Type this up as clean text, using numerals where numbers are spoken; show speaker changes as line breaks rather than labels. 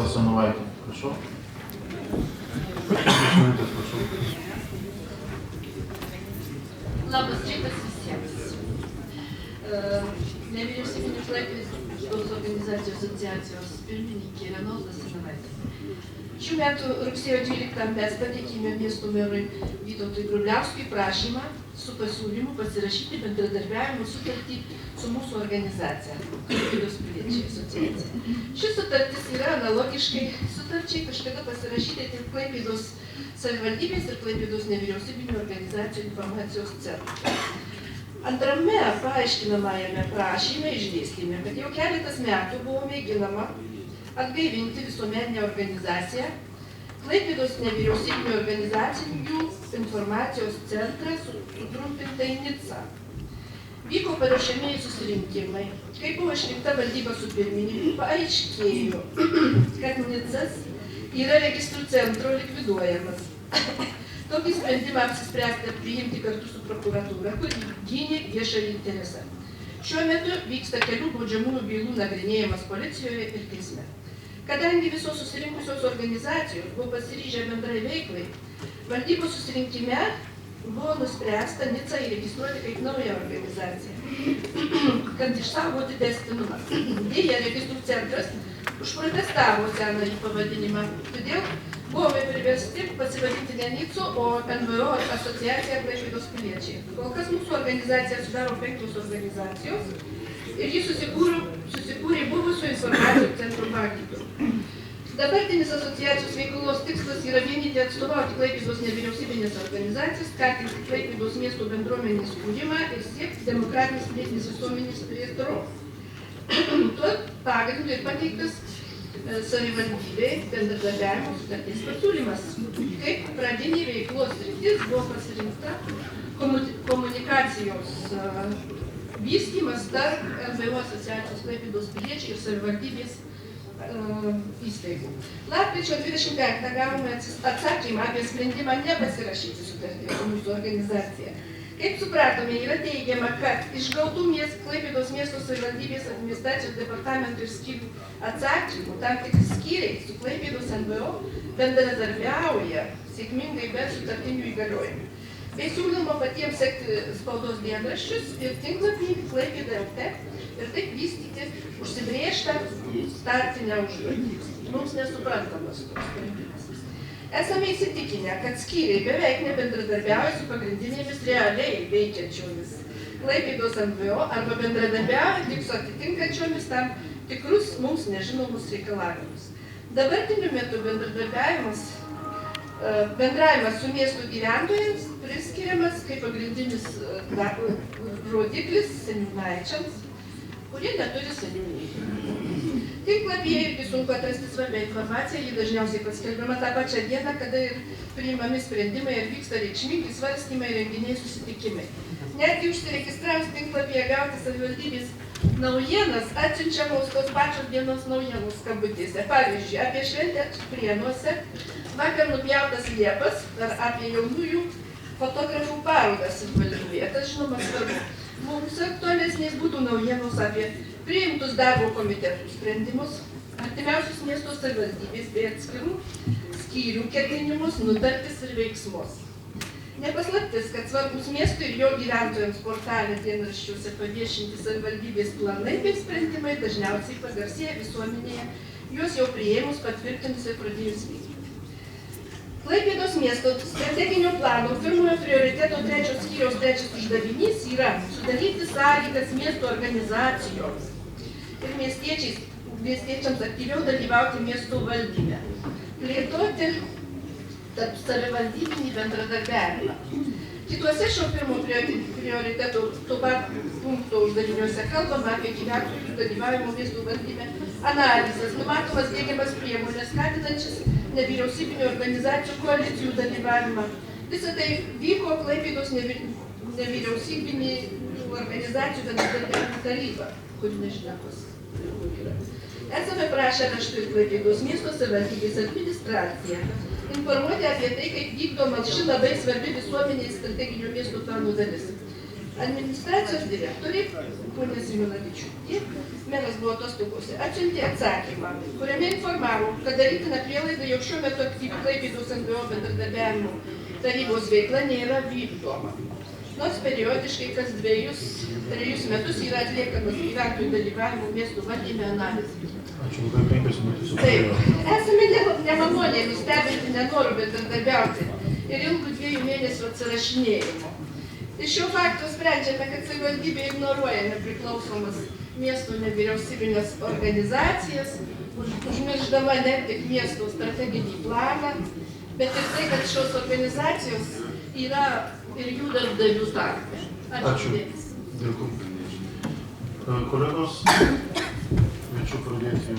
Korosanovaitė. Prašau.
Labas rytas visiems. Nevyriausybinių Klaipėdos organizacijų asociacijos pirmininkė Renalda Sinovaitė. Šių metų rugsėjo 12 mes pateikėme miesto merui Vytautui Grubliauskui prašymą su pasiūlymu pasirašyti bendradarbiavimo sutartį su mūsų organizacija, Klaipėdos piliečiai asociacija. Šis sutartis yra analogiškai sutarčiai kažkada pasirašyti tiek Klaipėdos savivaldybės ir Klaipėdos nevyriausybinių organizacijų informacijos centro. Antrame paaiškinamajame prašyme išdėstėme, kad jau keletas metų buvo mėginama atgaivinti visuomeninę organizaciją Klaipėdos nevyriausybinių organizacijų informacijos centrą, sutrumpintai NICA. Vyko paruošiamieji susirinkimai. Kai buvo išrinkta valdyba su pirmininku, paaiškėjo, kad NICAs yra registrų centro likviduojamas. Tokį sprendimą apsispręsta priimti kartu su prokuratūra, kuri gynė viešąjį interesą. Šiuo metu vyksta kelių baudžiamųjų bylų nagrinėjimas policijoje ir teisme. Kadangi visos susirinkusios organizacijos buvo pasiryžę bendrai veiklai, valdybos susirinkime buvo nuspręsta NICA įregistruoti kaip naują organizaciją, kad išsaugoti tęstinumą. Deja, registrų centras užprotestavo senąjį pavadinimą, todėl buvome priversti pasivadinti ne NICO, o NVO asociacija Klaipėdos piliečiai. Kol kas mūsų organizacija sudaro 5 organizacijos ir ji susikūrė buvusių informacijų centrų pagrindu. Dabartinis asociacijos veiklos tikslas yra vienyti atstovauti Klaipėdos nevyriausybinės organizacijas, skatinti Klaipėdos miesto bendruomenės kūrimą ir siekti demokratinės pilietinės visuomenės plėtros. Tuo pagrindu ir pateiktas savivaldybei bendradarbiavimo sutarties pasiūlymas. Kaip pradinė veiklos sritis buvo pasirinkta komunikacijos vystymas tarp NVO asociacijos Klaipėdos piliečiai ir savivaldybės įstaigų. Lapkričio 25 gavome atsakymą apie sprendimą nepasirašyti sutartį su mūsų organizacija. Kaip supratome, yra teigiama, kad iš gautų Klaipėdos miesto savivaldybės administracijos departamentų ir skyrių atsakymų tam tikri skyriai su Klaipėdos NVO bendradarbiauja sėkmingai be sutartinių įgaliojimų. Bei siūlymo patiems sekti spaudos dienraščius ir tinklapį Klaipėda LT ir taip vystyti užsibrėžtą startinę užduotį. Mums nesuprantamas toks sprendimas. Esame įsitikinę, kad skyriai beveik nebendradarbiauja su pagrindinėmis realiai veikiančiomis Klaipėdos NVO arba bendradarbiauja tik su atitinkančiomis tam tikrus mums nežinomus reikalavimus. Dabartiniu metu bendravimas su miestų gyventojams priskiriamas kaip pagrindinis rodiklis seniūnaičiams, kurie neturi seniūnijų. Tinklapyje irgi sunku atrasti svarbią informaciją, ji dažniausiai paskelbiama tą pačią dieną, kada ir priimami sprendimai ir vyksta reikšmingi svarstymai, renginiai, susitikimai. Netgi užsiregistravus tinklapyje gauti savivaldybės naujienas atsiunčiamos tos pačios dienos naujienos skambutėse. Pavyzdžiui, apie šventę Prienuose, vakar nupjautas liepas ar apie jaunųjų fotografų parodas savivaldybėje. Tas žinoma svarbu. Mums aktualesnės būtų naujienos apie priimtus darbo komitetų sprendimus, artimiausius miesto savivaldybės bei atskirų skyrių ketinimus, nutartis ir veiksmus. Nepaslaptis, kad svarbus miestui ir jo gyventojams portale dienraščiuose paviešinti savivaldybės planai bei sprendimai dažniausiai pagarsėja visuomenėje, juos jau priėmus, patvirtinus ir pradėjus vykti. Klaipėdos miesto strateginio plano pirmojo prioriteto 3 skyriaus 3 uždavinys yra sudaryti sąlygas miesto organizacijoms ir miestiečiams aktyviau dalyvauti miesto valdyme, plėtoti tarp savivaldybinį bendradarbiavimą. Kituose šio pirmo prioriteto punkto uždaviniuose kalbama apie gyventojų dalyvavimo miesto valdyme analizės, numatomas diegiamas priemonės, skatinančias nevyriausybinių organizacijų koalicijų dalyvavimą. Visą tai vyko Klaipėdos nevyriausybinių organizacijų bendradarbiavimo taryba, kuri nežinia, kas yra. Esame prašę raštu į Klaipėdos miesto savivaldybės administraciją informuoti apie tai, kaip vykdoma ši labai svarbi visuomenės strateginio miesto planų dalis. Administracijos direktorė, ponė Simonavičiūtė, meras buvo atostogose, atsiuntė atsakymą, kuriame informavo, kad darytina prielaida, jog šiuo metu aktyvi Klaipėdos NVO bendradarbiavimo tarybos veikla nėra vykdoma. Nors periodiškai kas 2-3 metus yra atliekamas gyventojų dalyvavimo miestų valdyme analizė.
Ačiū, labai 5 minutės.
Taip, esame nemaloniai nustebinti nenoru bendradarbiauti ir ilgų 2 mėnesių atsirašinėjimo. Iš šio fakto sprendžiame, kad savivaldybė ignoruoja nepriklausomas miestų nevyriausybinės organizacijas, užmiršdama ne tik miesto strateginį planą, bet ir tai, kad šios organizacijos yra ir jų darbdavių tarpe.
Ačiū. Dėkui. Kolegos, kviečiu pradėti.